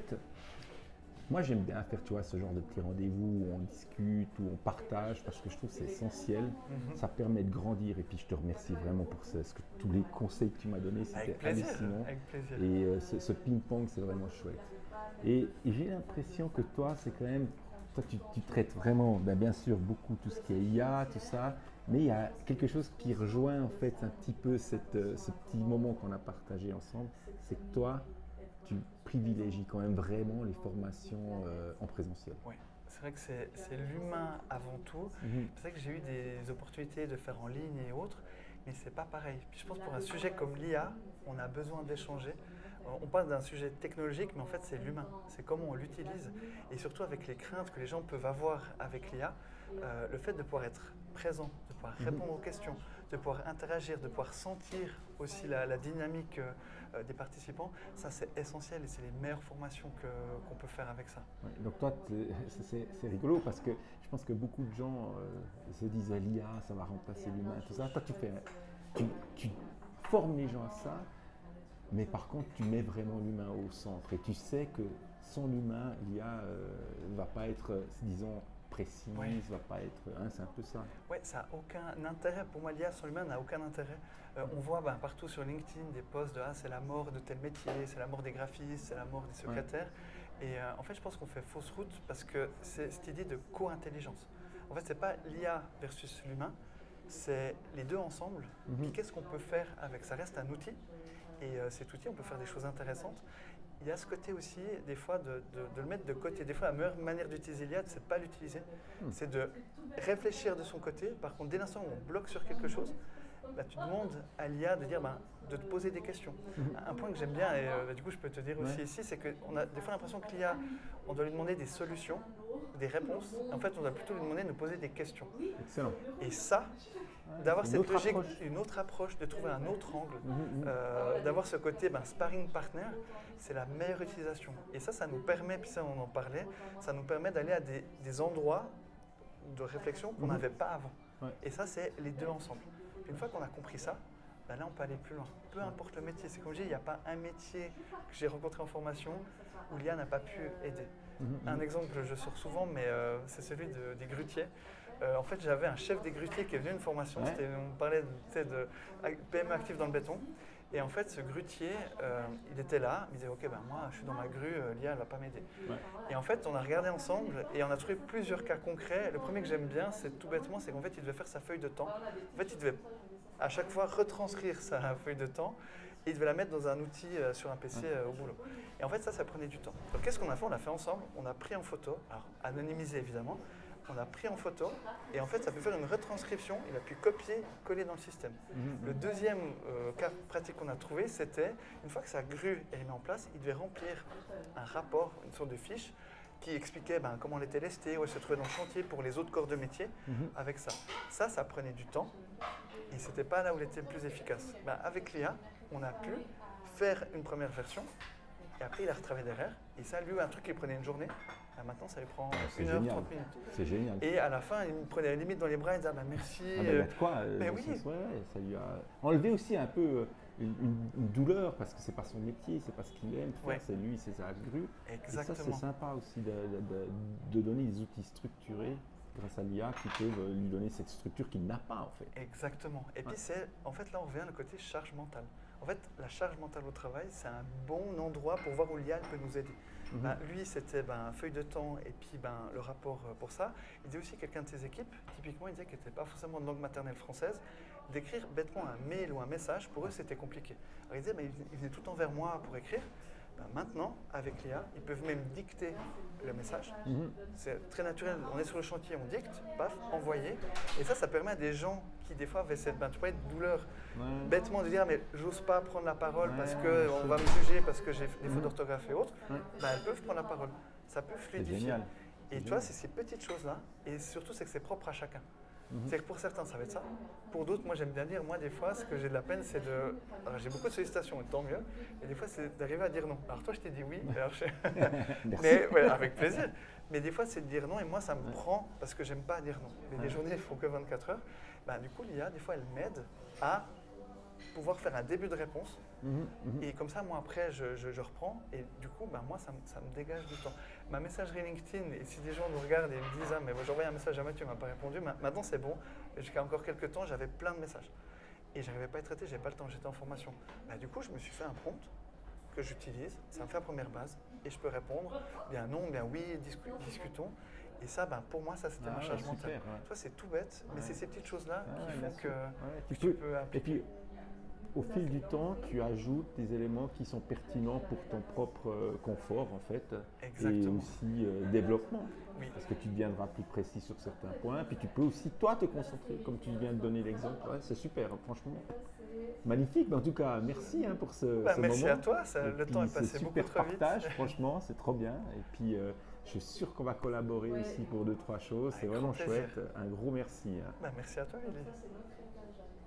fait, moi j'aime bien faire, tu vois, ce genre de petits rendez-vous où on discute, où on partage, parce que je trouve que c'est essentiel. Ça permet de grandir. Et puis je te remercie vraiment pour tous les conseils que tu m'as donnés, c'était Avec plaisir, hallucinant. avec plaisir. Et ce ping-pong, c'est vraiment chouette. Et j'ai l'impression que toi, c'est quand même, toi tu traites vraiment, ben, bien sûr, beaucoup tout ce qui est IA, tout ça, mais il y a quelque chose qui rejoint en fait un petit peu ce petit moment qu'on a partagé ensemble, c'est que toi, tu privilégies quand même vraiment les formations en présentiel. Oui, c'est vrai que c'est l'humain avant tout. Mhm. C'est vrai que j'ai eu des opportunités de faire en ligne et autres, mais c'est pas pareil. Puis je pense pour un sujet comme l'IA, on a besoin d'échanger. On parle d'un sujet technologique, mais en fait c'est l'humain, c'est comment on l'utilise. Et surtout avec les craintes que les gens peuvent avoir avec l'IA, le fait de pouvoir être présent, de pouvoir répondre aux questions, de pouvoir interagir, de pouvoir sentir aussi la dynamique des participants, ça c'est essentiel et c'est les meilleures formations qu'on peut faire avec ça. Ouais, donc toi, c'est rigolo parce que je pense que beaucoup de gens se disent l'IA, ça va remplacer l'humain, tout ça. Toi, tu formes les gens à ça, mais par contre, tu mets vraiment l'humain au centre et tu sais que sans l'humain, l'IA ne va pas être, disons, précise, Oui. va pas être, hein, c'est un peu ça. Oui, ça n'a aucun intérêt. Pour moi, l'IA sur l'humain n'a aucun intérêt. On voit partout sur LinkedIn des posts de c'est la mort de tel métier, c'est la mort des graphistes, c'est la mort des secrétaires. Ouais. Et en fait, je pense qu'on fait fausse route parce que c'est cette idée de co-intelligence. En fait, ce n'est pas l'IA versus l'humain, c'est les deux ensemble. Puis qu'est-ce qu'on peut faire avec ça? Reste un outil. Et cet outil, on peut faire des choses intéressantes. Il y a ce côté aussi, des fois, de le mettre de côté. Des fois, la meilleure manière d'utiliser l'IA, c'est de ne pas l'utiliser. C'est de réfléchir de son côté. Par contre, dès l'instant où on bloque sur quelque chose, tu demandes à l'IA de dire, de te poser des questions. Un point que j'aime bien, et du coup, je peux te dire aussi ici, c'est qu'on a des fois l'impression que l'IA, on doit lui demander des solutions, des réponses. En fait, on doit plutôt lui demander de nous poser des questions. Excellent. Et ça, d'avoir cette logique, une autre approche, de trouver un autre angle, d'avoir ce côté sparring partner, c'est la meilleure utilisation. Et ça nous permet, puis ça on en parlait, ça nous permet d'aller à des endroits de réflexion qu'on n'avait pas avant. Ouais. Et ça, c'est les deux ensemble. Puis une fois qu'on a compris ça, là on peut aller plus loin. Peu importe le métier, c'est comme je dis, il n'y a pas un métier que j'ai rencontré en formation où l'IA n'a pas pu aider. Un exemple que je sors souvent, mais c'est celui des grutiers. En fait, j'avais un chef des grutiers qui est venu à une formation, on parlait de PME active dans le béton. Et en fait, ce grutier, il était là, il disait « Ok, moi, je suis dans ma grue, l'IA, elle ne va pas m'aider. » Et en fait, on a regardé ensemble et on a trouvé plusieurs cas concrets. Le premier que j'aime bien, c'est tout bêtement, c'est qu'en fait, il devait faire sa feuille de temps. En fait, il devait à chaque fois retranscrire sa feuille de temps et il devait la mettre dans un outil sur un PC au boulot. Et en fait, ça prenait du temps. Donc, qu'est-ce qu'on a fait? On l'a fait ensemble, on a pris en photo, alors anonymisé évidemment, on a pris en photo et en fait ça peut faire une retranscription, il a pu copier, coller dans le système. Le deuxième cas pratique qu'on a trouvé, c'était une fois que sa grue est mise en place, il devait remplir un rapport, une sorte de fiche qui expliquait comment elle était lestée, où elle se trouvait dans le chantier pour les autres corps de métier avec ça. Ça prenait du temps et c'était pas là où il était le plus efficace. Avec l'IA, on a pu faire une première version et après il a retravaillé derrière et ça lui un truc qui prenait une journée. Maintenant, ça lui prend 1 heure, 30 minutes. C'est génial. Et à la fin, il me prenait la limite dans les bras et disait merci. Il y a de quoi. Oui. Ça lui a enlevé aussi un peu une douleur parce que c'est pas son métier, c'est pas ce qu'il aime faire, c'est lui, c'est sa grue. Exactement. Et ça, c'est sympa aussi de donner des outils structurés grâce à l'IA qui peuvent lui donner cette structure qu'il n'a pas en fait. Exactement. Et puis en fait là on revient au côté charge mentale. En fait la charge mentale au travail c'est un bon endroit pour voir où l'IA peut nous aider. Lui c'était feuille de temps et puis le rapport pour ça. Il disait aussi quelqu'un de ses équipes, typiquement il disait qu'il n'était pas forcément de langue maternelle française, d'écrire bêtement un mail ou un message, pour eux c'était compliqué. Alors il disait il venait tout le temps vers moi pour écrire. Maintenant, avec l'IA, ils peuvent même dicter le message. C'est très naturel. On est sur le chantier, on dicte, paf, envoyer. Et ça permet à des gens qui, des fois, avaient cette douleur, bêtement de dire mais j'ose pas prendre la parole parce qu'on va me juger, parce que j'ai des fautes d'orthographe et autres. Elles peuvent prendre la parole. Ça peut fluidifier. Et tu vois, c'est ces petites choses-là. Et surtout, c'est que c'est propre à chacun. C'est que pour certains, ça va être ça. Pour d'autres, moi j'aime bien dire, moi des fois, ce que j'ai de la peine, c'est de... Alors j'ai beaucoup de sollicitations, et tant mieux. Et des fois, c'est d'arriver à dire non. Alors toi, je t'ai dit oui. Alors, mais avec plaisir. Mais des fois, c'est de dire non, et moi, ça me prend, parce que j'aime pas dire non. Mais les journées, il faut que 24 heures. Du coup, l'IA, des fois, elle m'aide à pouvoir faire un début de réponse Et comme ça, moi, après, je reprends. Et du coup, ben, moi, ça me dégage du temps. Ma messagerie LinkedIn, et si des gens nous regardent et me disent « Ah, mais moi, j'ai envoyé un message à Mathieu, il ne m'a pas répondu. » Maintenant, c'est bon. Jusqu'à encore quelques temps, j'avais plein de messages. Et je n'arrivais pas à les traiter, je n'avais pas le temps, j'étais en formation. Ben, du coup, je me suis fait un prompt que j'utilise. Ça me fait la première base. Et je peux répondre bien non, bien oui, discutons. Et ça, ben, pour moi, ça c'était ma charge mentale. Ouais. Toi, c'est tout bête, mais c'est ces petites choses-là qui font que tu peux appliquer. Et puis, au fil du temps, tu ajoutes des éléments qui sont pertinents pour ton propre confort, en fait, Exactement. et aussi développement. Oui. Parce que tu deviendras plus précis sur certains points, puis tu peux aussi, toi, te concentrer, comme tu viens de donner l'exemple. Ouais, c'est super, franchement. Magnifique, mais en tout cas, merci pour ce moment. Merci à toi, le temps est passé beaucoup trop vite. Partage, franchement, c'est trop bien. Et puis, je suis sûr qu'on va collaborer aussi pour 2-3 choses. C'est vraiment chouette. Un gros merci. Merci à toi, Willy.